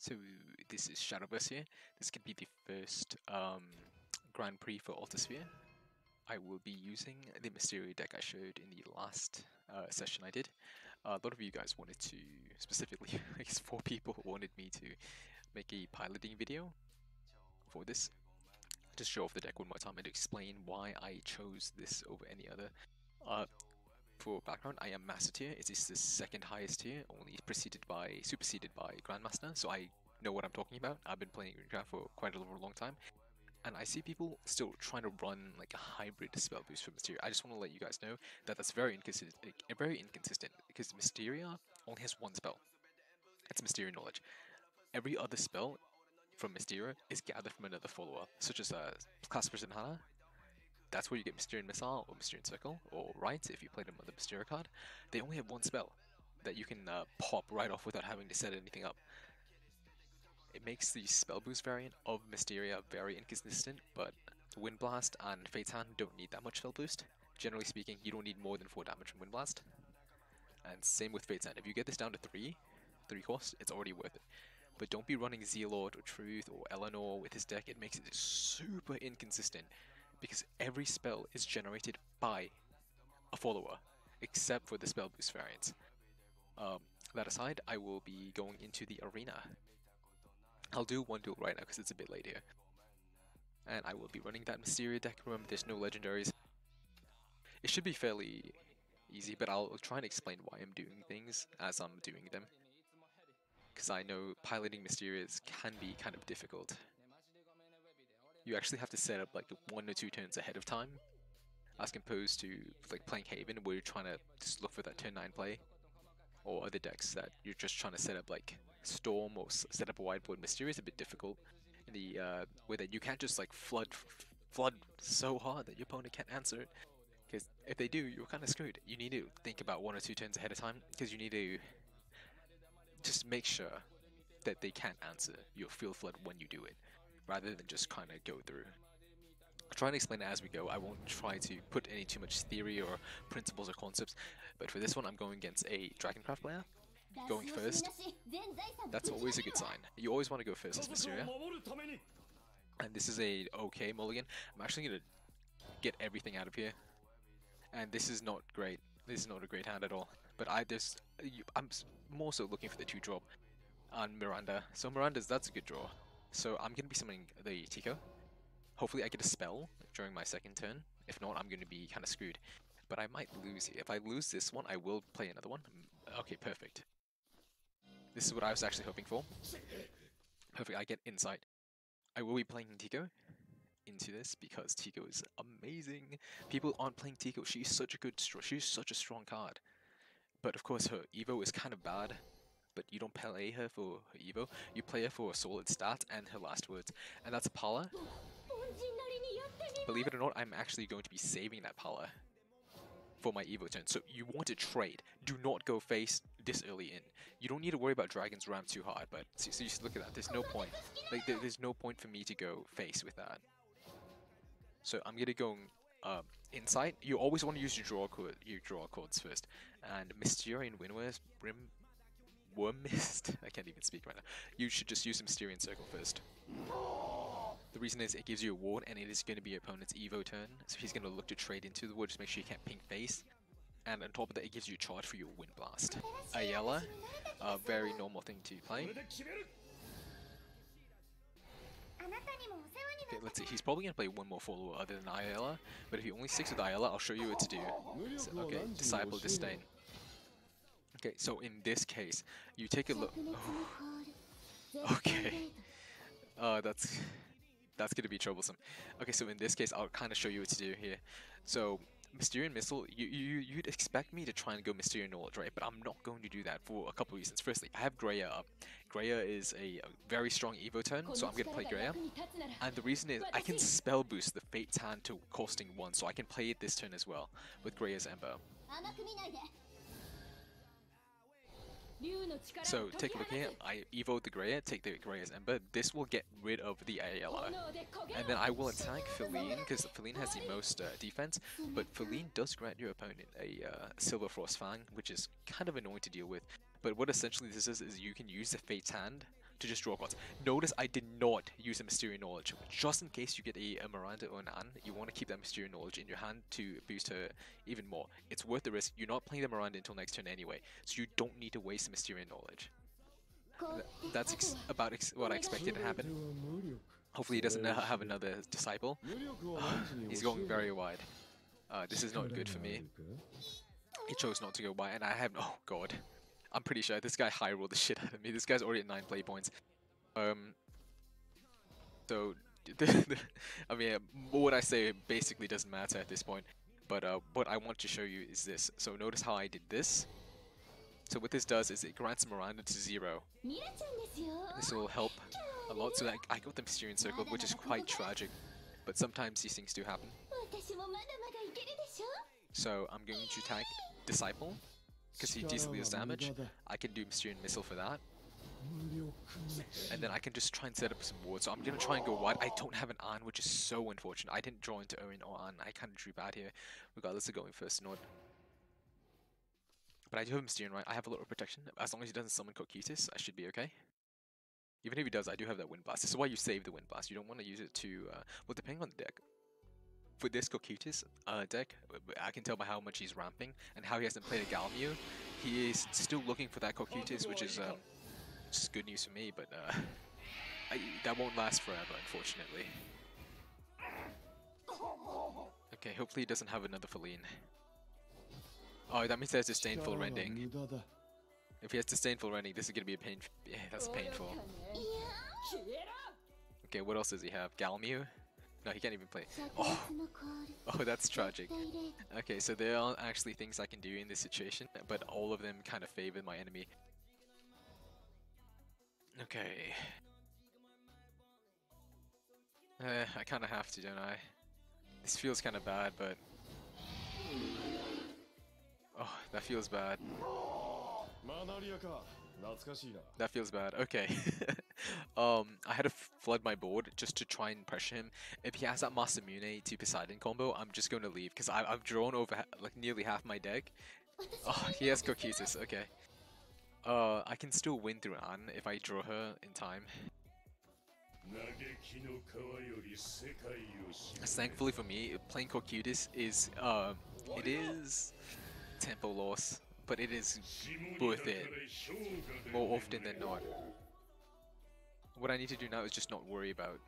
So this is Shadowverse here. This could be the first Grandprix for Altersphere. I will be using the Mysteria deck I showed in the last session I did. A lot of you guys wanted to, specifically, I guess 4 people wanted me to make a piloting video for this. Just show off the deck one more time and explain why I chose this over any other. For background, I am Master Tier. It is the second highest tier, only superseded by Grandmaster, so I know what I'm talking about. I've been playing Runecraft for quite a long time, and I see people still trying to run like a hybrid spell boost for Mysteria. I just want to let you guys know that that's very inconsistent, because Mysteria only has one spell. It's Mysteria Knowledge. Every other spell from Mysteria is gathered from another follower, such as Class Person Hana. That's where you get Mysterian Missile or Mysterian Circle, or Right if you play them on the Mysteria card. They only have one spell that you can pop right off without having to set anything up. It makes the spell boost variant of Mysteria very inconsistent, but Wind Blast and Fate's Hand don't need that much spell boost. Generally speaking, you don't need more than 4 damage from Wind Blast. And same with Fate's Hand. If you get this down to 3 cost, it's already worth it. But don't be running Zealot or Truth or Eleanor with this deck. It makes it super inconsistent, because every spell is generated by a follower, except for the spell boost variants. That aside, I will be going into the arena. I'll do one duel right now because it's a bit late here. And I will be running that Mysteria deck. Remember, there's no legendaries. It should be fairly easy, but I'll try and explain why I'm doing things as I'm doing them, because I know piloting Mysterias can be kind of difficult. You actually have to set up like 1 or 2 turns ahead of time, as opposed to like playing Haven, where you're trying to just look for that turn 9 play, or other decks that you're just trying to set up like Storm or set up a whiteboard. Mysteria is a bit difficult in the way that you can't just like flood so hard that your opponent can't answer it, because if they do, you're kind of screwed. You need to think about 1 or 2 turns ahead of time, because you need to just make sure that they can't answer your field flood when you do it, rather than just kind of go through. I'll try and explain it as we go. I won't try to put any too much theory or principles or concepts, but for this one I'm going against a Dragoncraft player. Going first, that's always a good sign. You always want to go first as Mysteria. And this is a okay mulligan. I'm actually going to get everything out of here. And this is not great. This is not a great hand at all. But I'm more so looking for the 2-drop on Miranda. So that's a good draw. So I'm going to be summoning the Tico. Hopefully I get a spell during my second turn. If not, I'm going to be kind of screwed. But I might lose here. If I lose this one, I will play another one. Okay, perfect. This is what I was actually hoping for. Perfect, I get Insight. I will be playing Tico into this because Tico is amazing. People aren't playing Tico. She's such a strong card. But of course her Evo is kind of bad. But you don't play her for her Evo. You play her for a solid stat and her last words. And that's Pala. Believe it or not, I'm actually going to be saving that Pala for my Evo turn. So you want to trade. Do not go face this early in. You don't need to worry about Dragon's Ram too hard, but so you just look at that. There's no point. Like there's no point for me to go face with that. So I'm gonna go Insight. You always want to use your draw chords first. And Mysterian Worm Mist. I can't even speak right now. You should just use Mysterian Circle first. The reason is it gives you a ward, and it is going to be your opponent's Evo turn, so he's going to look to trade into the ward, just make sure you can't ping face. And on top of that, it gives you a charge for your Wind Blast. Ayala, a very normal thing to play. Okay, let's see, he's probably going to play one more follower other than Ayala, but if he only sticks with Ayala, I'll show you what to do. So, okay, Disciple Disdain. Okay, so in this case, you take a look. Oh. Okay. That's gonna be troublesome. Okay, so in this case, I'll kind of show you what to do here. So, Mysterian Missile, you'd expect me to try and go Mysterian Knowledge, right? But I'm not going to do that for a couple of reasons. Firstly, I have Greya up. Greya is a very strong Evo turn, so I'm gonna play Greya. And the reason is I can spell boost the Fate's Hand to costing 1, so I can play it this turn as well with Greya's Ember. So take a look here, I evoed the Greya, take the Greya's Ember. This will get rid of the Ayala. And then I will attack Feline, because Feline has the most defense, but Feline does grant your opponent a Silver Frost Fang, which is kind of annoying to deal with. But what essentially this is you can use the Fate's Hand to just draw cards. Notice I did not use a Mysteria Knowledge. Just in case you get a Miranda or an Anne, you want to keep that Mysteria Knowledge in your hand to boost her even more. It's worth the risk. You're not playing the Miranda until next turn anyway, so you don't need to waste the Mysteria Knowledge. That's about what I expected to happen. Hopefully he doesn't have another disciple. He's going very wide. This is not good for me. He chose not to go wide, and I have... Oh god. I'm pretty sure this guy high rolled the shit out of me. This guy's already at 9 play points. So... I mean, what I say basically doesn't matter at this point. But what I want to show you is this. So notice how I did this. So what this does is it grants Miranda to 0. This will help a lot. So I got the Mysterian Circle, which is quite tragic. But sometimes these things do happen. So I'm going to attack Disciple, because he easily does damage. I can do Mysterian Missile for that. And then I can just try and set up some wards. So I'm going to try and go wide. I don't have an An, which is so unfortunate. I didn't draw into Owen or An. I kind of drew bad here, regardless of going first node. But I do have Mysterian, right? I have a lot of protection. As long as he doesn't summon Cocytus, I should be okay. Even if he does, I do have that Wind Blast. This is why you save the Wind Blast. You don't want to use it to... well, depending on the deck. For this Cocytus deck, I can tell by how much he's ramping and how he hasn't played a Galmu. He is still looking for that Cocytus, which is just good news for me, but that won't last forever, unfortunately. Okay, hopefully he doesn't have another Feline. Oh, that means there's Disdainful Rending. If he has Disdainful Rending, this is going to be a pain. Yeah, that's painful. Okay, what else does he have? Galmu? No, he can't even play. Oh, that's tragic. Okay, so there are actually things I can do in this situation, but all of them kind of favor my enemy. Okay. I kind of have to, don't I? This feels kind of bad, but... Oh, that feels bad. That feels bad. Okay. I had to flood my board just to try and pressure him. If he has that Masamune to Poseidon combo, I'm just going to leave because I've drawn over like nearly half my deck. Oh, he has Cocytus. Okay. I can still win through Anne if I draw her in time. Thankfully for me, playing Cocytus is it is tempo loss, but it is worth it more often than not. What I need to do now is just not worry about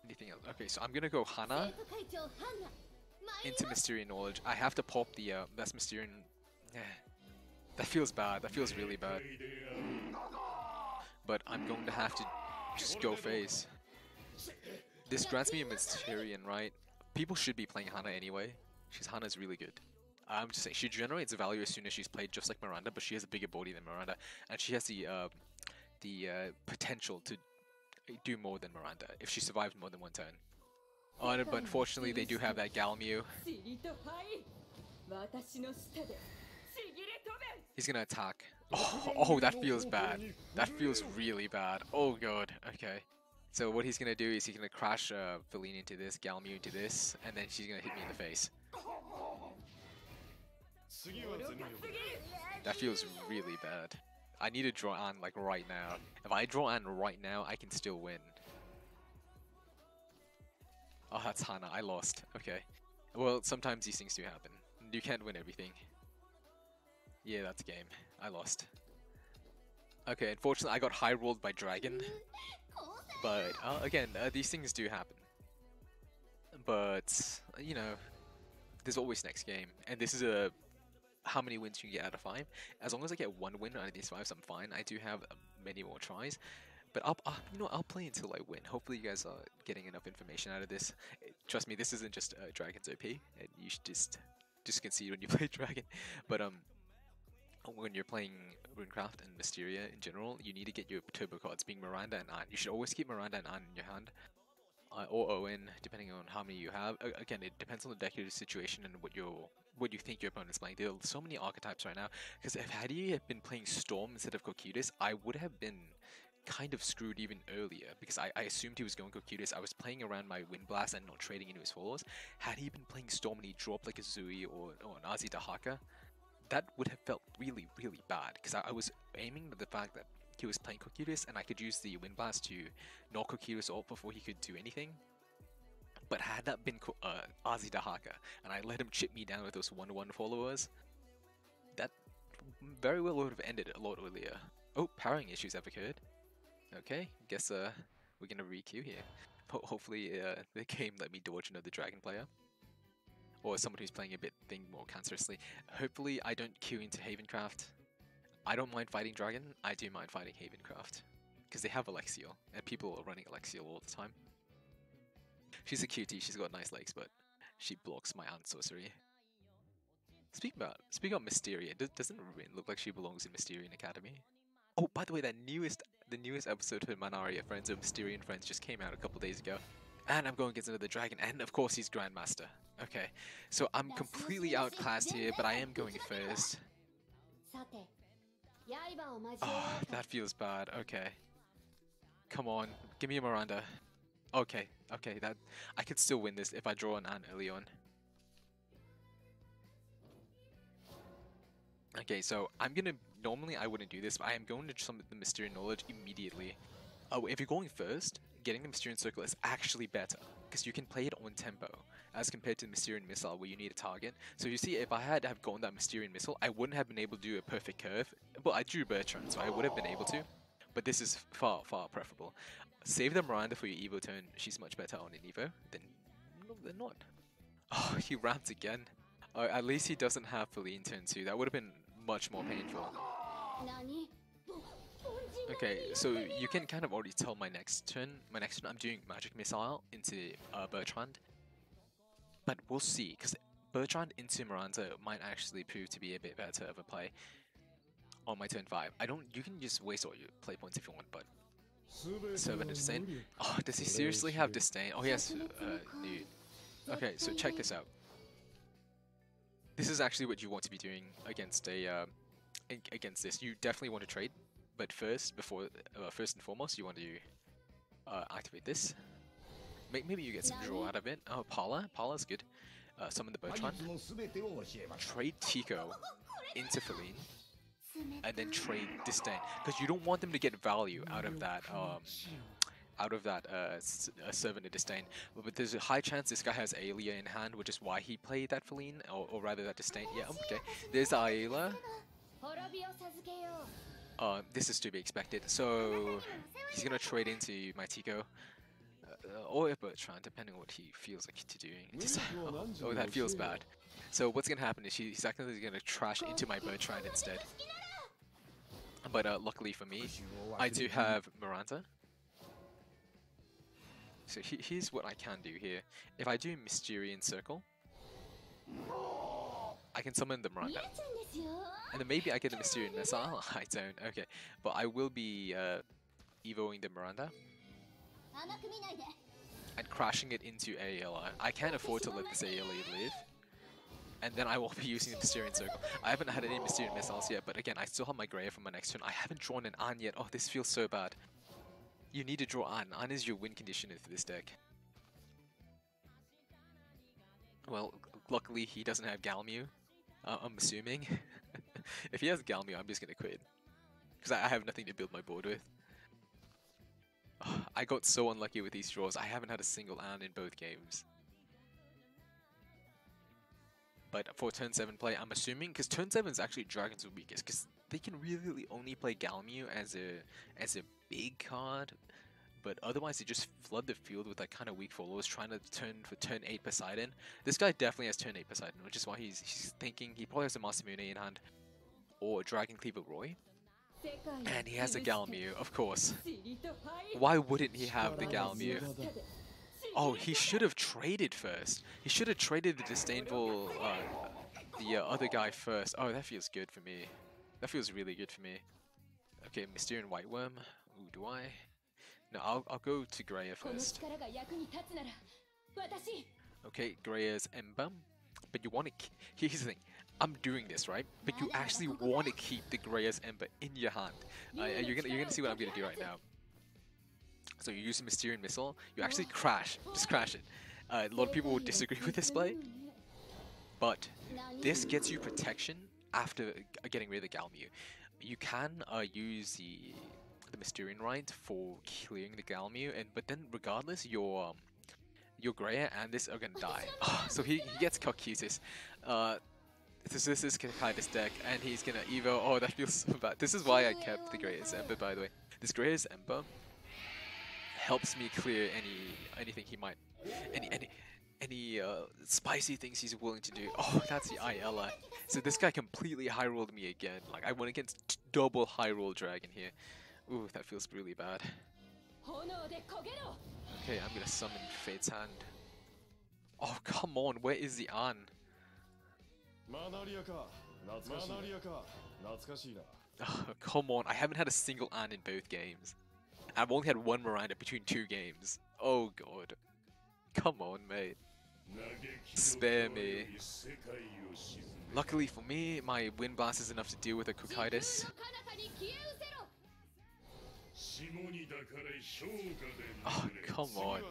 anything else. Okay, so I'm gonna go Hana into Mysterian Knowledge. I have to pop the that's Mysterian. Yeah, that feels bad. That feels really bad. But I'm going to have to just go phase. This grants me a Mysterian, right? People should be playing Hana anyway. Hana's really good. I'm just saying, she generates value as soon as she's played, just like Miranda, but she has a bigger body than Miranda, and she has the potential to do more than Miranda if she survives more than one turn. Oh, but unfortunately, they do have that Galmu. He's gonna attack. Oh, that feels bad. That feels really bad. Oh god. Okay. So what he's gonna do is he's gonna crash Feline into this, Galmu into this, and then she's gonna hit me in the face. That feels really bad. I need to draw Anne like right now. If I draw Anne right now, I can still win. Oh, that's Hana. I lost. Okay. Well, sometimes these things do happen. You can't win everything. Yeah, that's game. I lost. Okay, unfortunately, I got high rolled by Dragon. But again, these things do happen. But you know, there's always next game, and this is a how many wins you can get out of 5. As long as I get 1 win out of these 5, I'm fine. I do have many more tries, but I'll play until I win. Hopefully, you guys are getting enough information out of this. Trust me, this isn't just Dragon's OP, and you should just concede when you play Dragon. But when you're playing Runecraft and Mysteria in general, you need to get your turbo cards, being Miranda and Anne. You should always keep Miranda and Anne in your hand. Or Owen, depending on how many you have. Again, it depends on the deck, your situation, and what you think your opponent's playing. There are so many archetypes right now. Because had he been playing Storm instead of Cocytus, I would have been kind of screwed even earlier. Because I assumed he was going Cocytus. I was playing around my Wind Blast and not trading into his follows. Had he been playing Storm and he dropped like a Zui or an Azi Dahaka, that would have felt really, really bad. Because I was aiming at the fact that he was playing Cocytus, and I could use the Wind Blast to knock Cocytus off before he could do anything. But had that been Azidahaka, and I let him chip me down with those 1-1 followers, that very well would have ended a lot earlier. Oh, powering issues have occurred. Okay, guess we're gonna re-queue here. Hopefully the game let me dodge another dragon player. Or someone who's playing a bit more cancerously. Hopefully I don't queue into Havencraft. I don't mind fighting dragon, I do mind fighting Havencraft. Because they have Alexiel, and people are running Alexiel all the time. She's a cutie, she's got nice legs, but she blocks my Ant Sorcery. Speaking about Mysteria, doesn't Rune look like she belongs in Mysterian Academy? Oh, by the way, the newest episode of Manaria Friends of Mysterian Friends just came out a couple days ago. And I'm going against another dragon, and of course he's Grandmaster. Okay, so I'm completely outclassed here, but I am going first. Oh, that feels bad. Okay. Come on, give me a Miranda. Okay, that I could still win this if I draw an Ant early on. Okay, so I'm gonna, normally I wouldn't do this, but I am going to summon the Mysterian Knowledge immediately. Oh, if you're going first, getting the Mysterian Circle is actually better, because you can play it on tempo, as compared to the Mysterian Missile where you need a target. So you see, if I had have gone that Mysterian Missile, I wouldn't have been able to do a perfect curve. Well, I drew Bertrand, so I would have been able to, but this is far, far preferable. Save the Miranda for your Evo turn, she's much better on an Evo than not. Oh, he ramps again. At least he doesn't have Feline turn 2, that would have been much more painful. Okay, so you can kind of already tell my next turn I'm doing Magic Missile into Bertrand. But we'll see, because Bertrand into Miranda might actually prove to be a bit better of a play on my turn 5. You can just waste all your play points if you want, but Servant of Disdain. Oh, does he seriously have Disdain? Oh, yes, Nude. Okay, so check this out. This is actually what you want to be doing against against this. You definitely want to trade, but first and foremost, you want to activate this. Maybe you get some draw out of it. Oh, Paula's good. Summon the Bertrand. Trade Tico into Feline, and then trade Disdain, because you don't want them to get value out of that Servant of Disdain. But there's a high chance this guy has Aelia in hand, which is why he played that Feline, or rather that Disdain. Yeah, okay. There's Aelia. This is to be expected. So he's gonna trade into my Tico. Or a Bertrand, depending on what he feels like to doing. Oh, that feels bad. So what's gonna happen is he's actually gonna trash into my Bertrand instead. But luckily for me, I do have Miranda. So here's what I can do here. If I do Mysterian Circle, I can summon the Miranda. And then maybe I get a Mysterian Missile. I don't. Okay. But I will be evoing the Miranda and crashing it into Aelia. I can't afford to let this Aelia live. And then I will be using the Mysterian Circle. I haven't had any Mysterian Missiles yet, but again, I still have my Greya from my next turn. I haven't drawn an An yet. Oh, this feels so bad. You need to draw An. An is your win conditioner for this deck. Well, luckily he doesn't have Galmew, I'm assuming. If he has Galmew, I'm just gonna quit. Because I have nothing to build my board with. I got so unlucky with these draws. I haven't had a single An in both games. But for turn 7 play, I'm assuming, because turn 7 is actually Dragon's weakest, because they can really only play Galmew as a big card, but otherwise they just flood the field with like kind of weak followers trying to turn for turn 8 Poseidon. This guy definitely has turn 8 Poseidon, which is why he's thinking he probably has a Masamune in hand, or Dragon Cleaver Roy. And he has a Galmew, of course. Why wouldn't he have the Galmew? Oh, he should have traded first. He should have traded the disdainful, the other guy first. Oh, that feels good for me. That feels really good for me. Okay, Mysterian White Worm. Ooh, do I? No, I'll go to Greya first. Okay, Greya's Ember. But you want to... Here's the thing. I'm doing this, right? But you actually want to keep the Greya's Ember in your hand. You're gonna see what I'm gonna do right now. So you use a Mysterian Missile, you actually just crash it. A lot of people will disagree with this play, but this gets you protection after getting rid of the Galmew. You can use the Mysterian Rite for clearing the Galmew, but then regardless, your Greya and this are gonna die. So he gets Cocytus. This is Cocytus deck, and he's gonna Evo. Oh, that feels so bad. This is why I kept the Greya's Ember, by the way. This Greya's Ember helps me clear anything he might, any spicy things he's willing to do. Oh, that's the Ayala. So this guy completely high rolled me again. Like I went against double high roll dragon here. Ooh, that feels really bad. Okay, I'm gonna summon Fate's Hand. Oh, come on, where is the An? Oh, come on, I haven't had a single An in both games. I've only had one Miranda between 2 games. Oh god. Come on, mate. Spare me. Luckily for me, my Wind Blast is enough to deal with a Cocytus. Oh, come on.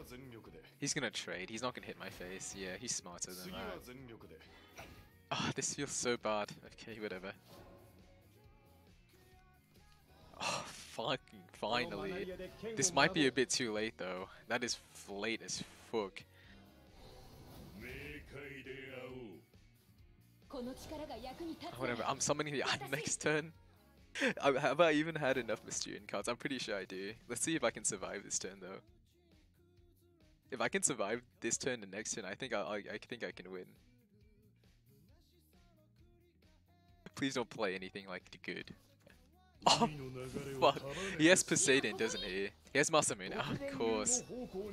He's gonna trade. He's not gonna hit my face. Yeah, he's smarter than that. Oh, this feels so bad. Okay, whatever. Oh, fucking finally. This might be a bit too late though. That is late as fuck. Whatever, I'm summoning the An next turn. Have I even had enough Mysterian cards? I'm pretty sure I do. Let's see if I can survive this turn though. If I can survive this turn and next turn, I think I think I can win. Please don't play anything like good. Oh, fuck. He has Poseidon, doesn't he? He has Masamune, of course.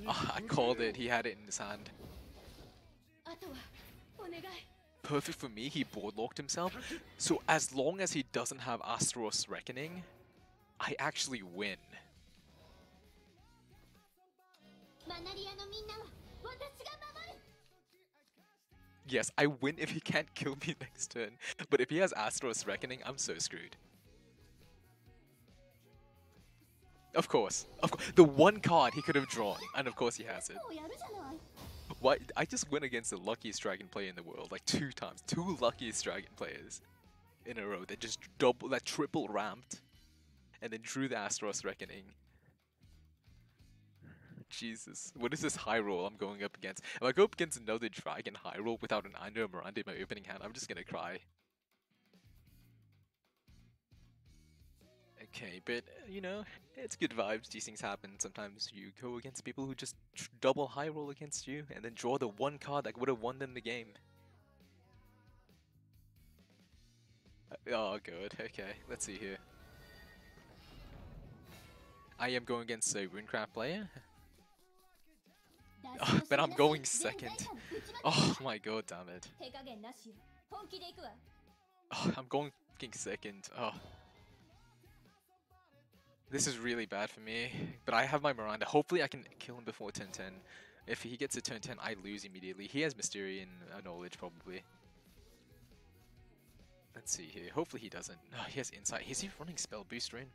Oh, I called it. He had it in his hand. Perfect for me, he boardlocked himself. So as long as he doesn't have Astaros Reckoning, I actually win. Yes, I win if he can't kill me next turn. But if he has Astaros Reckoning, I'm so screwed. Of course. The one card he could have drawn, and of course he has it. Why? I just went against the luckiest dragon player in the world, like 2 times. 2 luckiest dragon players in a row that just triple ramped, and then drew the Astaros Reckoning. Jesus, what is this high roll I'm going up against? If I go up against another dragon high roll without an Andrew Miranda in my opening hand, I'm just gonna cry. Okay, but you know, it's good vibes. These things happen. Sometimes you go against people who just double high roll against you and then draw the one card that would have won them the game. Oh, good. Okay, let's see here. I am going against a Runecraft player. Oh, but I'm going second. Oh my god, damn it. Oh, I'm going second. Oh. This is really bad for me, but I have my Miranda. Hopefully I can kill him before turn 10. If he gets to turn 10, I lose immediately. He has Mysterian knowledge, probably. Let's see here. Hopefully he doesn't. Oh, he has Insight. Is he running Spellboost Rune?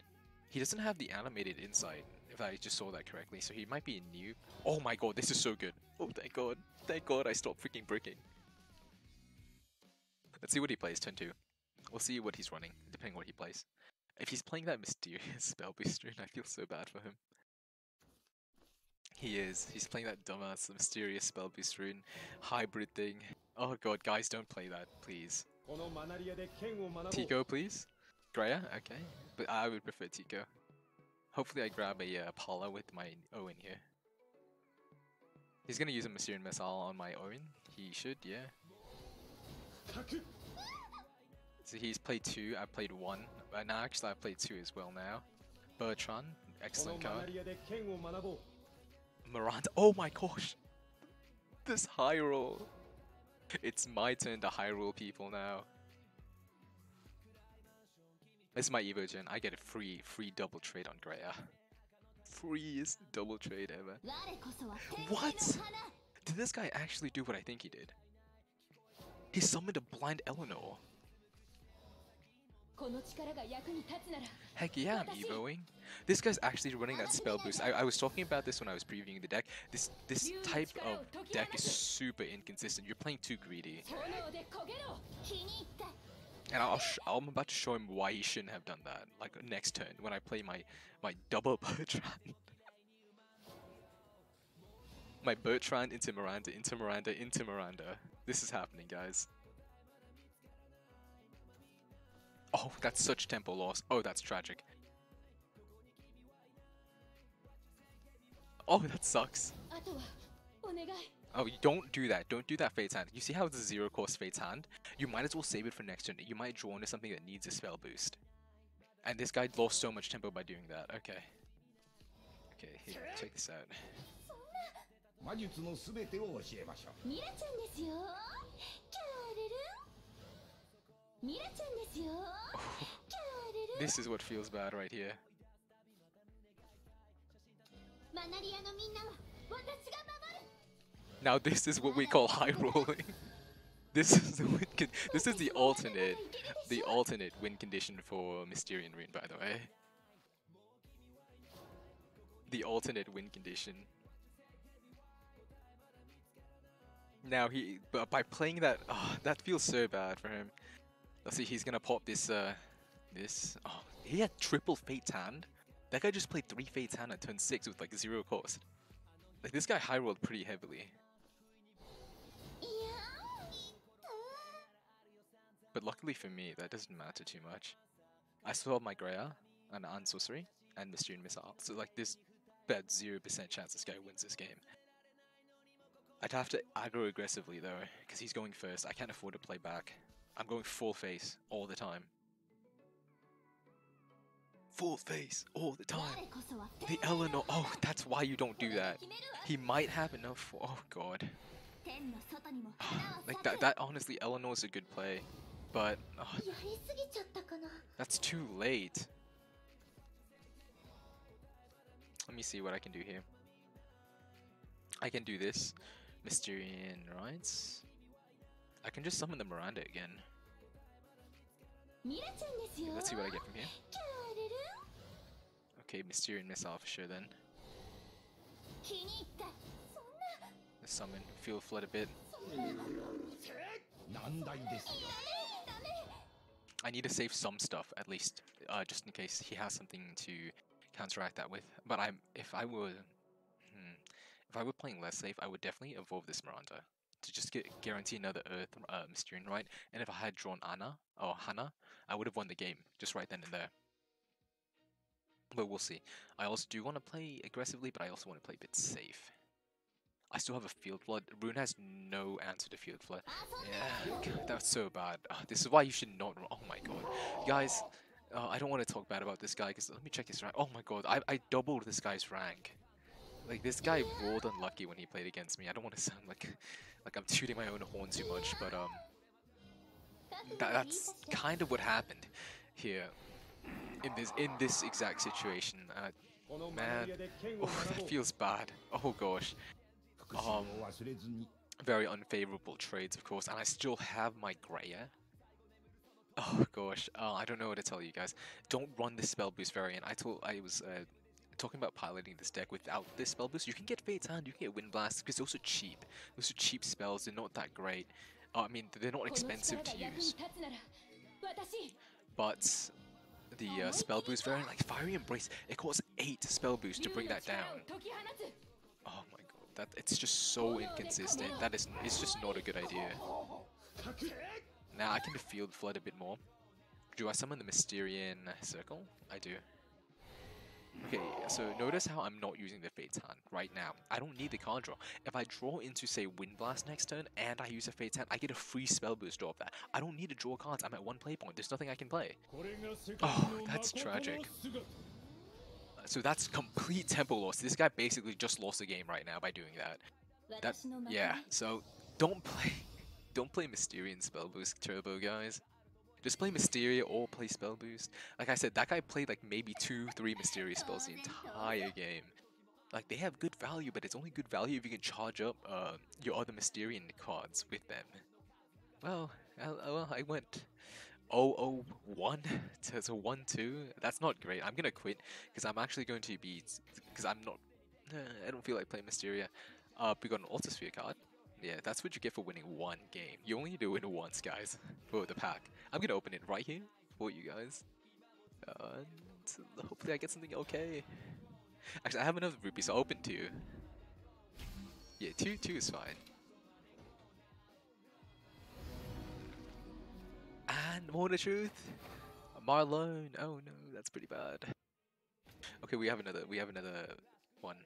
He doesn't have the animated Insight, if I just saw that correctly, so he might be a noob. Oh my god, this is so good. Oh, thank god. Thank god I stopped freaking bricking. Let's see what he plays turn 2. We'll see what he's running, depending on what he plays. If he's playing that Mysterious Spellboost Rune, I feel so bad for him. He is. He's playing that dumbass Mysterious Spellboost Rune hybrid thing. Oh god, guys, don't play that, please. Tico, please? Greya? Okay. But I would prefer Tico. Hopefully I grab a Apollo with my Owen here. He's gonna use a Mysterian Missile on my Owen. He should, yeah. So he's played 2, I played 1. No, actually I played 2 as well now. Bertrand, excellent card. Miranda, oh my gosh! This high roll! It's my turn to high roll people now. This is my Evo gen, I get a free double trade on Greya. Freest double trade ever. What? Did this guy actually do what I think he did? He summoned a blind Eleanor. Heck yeah, I'm Evoing. This guy's actually running that spell boost. I was talking about this when I was previewing the deck. This type of deck is super inconsistent. You're playing too greedy. And I'm about to show him why he shouldn't have done that. Like next turn when I play my double Bertrand. My Bertrand into Miranda, into Miranda, into Miranda. This is happening, guys. Oh, that's such tempo loss. Oh, that's tragic. Oh, that sucks. Oh, you don't do that. Don't do that Fate's Hand. You see how it's a 0-cost Fate's Hand? You might as well save it for next turn. You might draw into something that needs a spell boost. And this guy lost so much tempo by doing that. Okay. Okay, here, check this out. This is what feels bad right here. Now this is what we call high rolling. This is the alternate win condition for Mysterian Rune, by the way. The alternate win condition. Now but by playing that, that feels so bad for him. Let's see, he's gonna pop this, oh, he had triple Fate's Hand. That guy just played 3 Fate's Hand at turn 6 with like 0 cost. Like this guy high rolled pretty heavily. But luckily for me, that doesn't matter too much. I still have my Greya, and Sorcery, and Mysterian Missile. So like there's about 0% chance this guy wins this game. I'd have to aggro aggressively though, because he's going first. I can't afford to play back. I'm going full face all the time. Full face all the time. The Eleanor. Oh, that's why you don't do that. He might have enough. Oh god. Like that honestly, Eleanor's a good play, but that's too late. Let me see what I can do here. I can do this. Mysterian Rites. I can just summon the Miranda again. Let's see what I get from here. Okay, Mysterian Missile for sure then. Let's summon, Field Flood a bit. I need to save some stuff at least, just in case he has something to counteract that with. But if I were playing less safe, I would definitely evolve this Miranda to just guarantee another Earth Mysterian Rite. And if I had drawn Hannah, I would have won the game just right then and there. But we'll see. I also do want to play aggressively, but I also want to play a bit safe. I still have a Field Flood. Rune has no answer to Field Flood. Yeah, God, that's so bad. This is why you should not. Oh my god, guys. I don't want to talk bad about this guy because let me check his rank. Oh my god, I doubled this guy's rank. Like this guy rolled unlucky when he played against me. I don't want to sound like I'm tooting my own horn too much, but that's kind of what happened here in this exact situation. Man, oh, that feels bad. Oh gosh. Very unfavorable trades, of course, and I still have my Greya. Oh gosh, I don't know what to tell you guys. Don't run this spell boost variant. I was talking about piloting this deck without this spell boost. You can get Fate's Hand, you can get Wind Blast, because those are cheap. Those are cheap spells. They're not that great. I mean, they're not expensive to use. But the spell boost variant, like Fiery Embrace, it costs 8 spell boost to bring that down. Oh my god, it's just so inconsistent. It's just not a good idea. Now I can Field Flood a bit more. Do I summon the Mysterian Circle? I do. Okay, so notice how I'm not using the Fate's Hand right now. I don't need the card draw. If I draw into, say, Wind Blast next turn and I use a Fate's Hand, I get a free spell boost off that. I don't need to draw cards. I'm at 1 play point. There's nothing I can play. Oh, that's tragic. So that's complete tempo loss. This guy basically just lost the game right now by doing that. Yeah, so don't play Mysterian Spellboost Turbo, guys. Just play Mysteria or play Spell Boost. Like I said, that guy played like maybe 2-3 Mysteria spells the entire game. Like they have good value, but it's only good value if you can charge up your other Mysterian cards with them. Well, I went 0-0-1 to 1-2. That's not great. I'm gonna quit because I'm actually going to be I don't feel like playing Mysteria. We got an Altersphere card. Yeah, that's what you get for winning one game. You only do it once, guys, for the pack. I'm gonna open it right here for you guys. And hopefully I get something okay. Actually, I have enough rupees to open two. Yeah, two is fine. And more the truth. Marlone. Oh no, that's pretty bad. Okay, we have another one.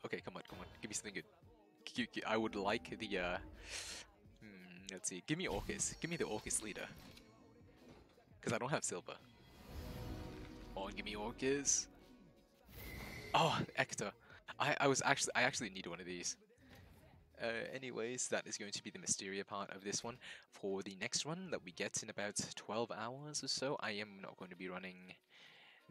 Okay, come on, give me something good. I would like the let's see. Give me Orcus. Give me the Orcus leader. Because I don't have silver. Come on, give me Orcus. Oh, Ector. I actually need one of these. Anyways, that is going to be the Mysteria part of this one. For the next one that we get in about 12 hours or so, I am not going to be running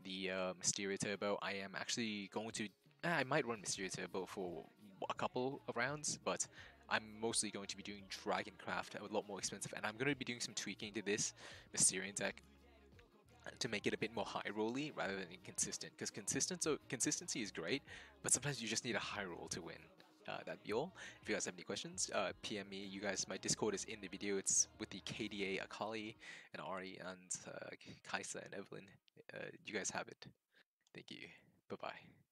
the Mysteria Turbo. I am actually going to... I might run Mysteria Turbo for a couple of rounds, but I'm mostly going to be doing Dragoncraft, a lot more expensive, and I'm going to be doing some tweaking to this Mysterian deck to make it a bit more high rolly rather than inconsistent, because consistency is great, but sometimes you just need a high roll to win. That'd be all. If you guys have any questions, PM me. You guys, my Discord is in the video. It's with the KDA, Akali, and Ari, and Kaisa and Evelyn. You guys have it. Thank you. Bye bye.